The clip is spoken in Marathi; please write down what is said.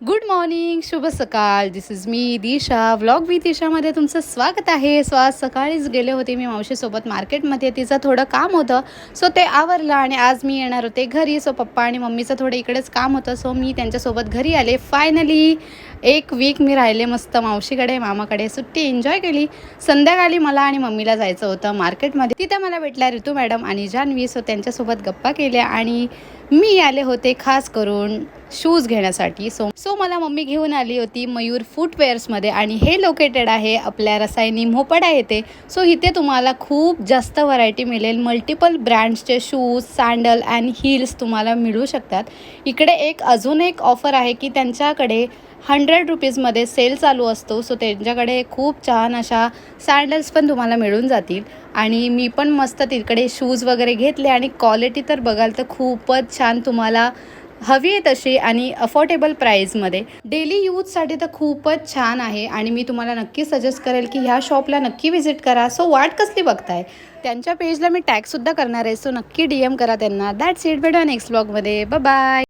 गुड मॉर्निंग, शुभ सकाळ. This is me Disha. Vlog with दिशामध्ये तुमचं स्वागत आहे. सो आज सकाळीच गेले होते मी मावशीसोबत मार्केटमध्ये. तिचं थोडं काम होतं, सो ते आवरलं आणि आज मी येणार होते घरी. सो पप्पा आणि मम्मीचं थोडं इकडेच काम होतं, सो मी त्यांच्यासोबत घरी आले. फायनली एक वीक मी राहिले मस्त मावशीकडे, मामाकडे. सुट्टी एन्जॉय केली. संध्याकाळी मला आणि मम्मीला जायचं होतं मार्केटमध्ये. तिथं मला भेटल्या ऋतू मॅडम आणि जान्हवी. सो त्यांच्यासोबत गप्पा केल्या आणि मी आले होते खास करून शूज घेण्यासाठी. सो मला मम्मी घेऊन आली होती मयूर फूटवेअर्समध्ये आणि हे लोकेटेड आहे आपल्या रसायनी मोपडा येथे. सो इथे तुम्हाला खूप जास्त व्हरायटी मिळेल. मल्टिपल ब्रँड्सचे शूज, सँडल अँड हील्स तुम्हाला मिळू शकतात. इकडे अजून एक ऑफर आहे की त्यांच्याकडे 100 रुपीजमध्ये सेल चालू असतो. सो त्यांच्याकडे खूप छान अशा सँडल्स पण तुम्हाला मिळून जातील. आणि मी पण मस्त तिकडे शूज वगैरे घेतले आणि क्वालिटी तर बघाल तर खूपच छान तुम्हाला हवी आहे तशी आणि अफोर्डेबल प्राईजमध्ये. डेली यूजसाठी तर खूपच छान आहे आणि मी तुम्हाला नक्की सजेस्ट करेल की ह्या शॉपला नक्की व्हिजिट करा. सो वाट कसली बघताय, त्यांच्या पेजला मी टॅगसुद्धा करणार आहे. सो नक्की DM करा त्यांना. That's it. भेटूया नेक्स्ट ब्लॉगमध्ये. Bye bye.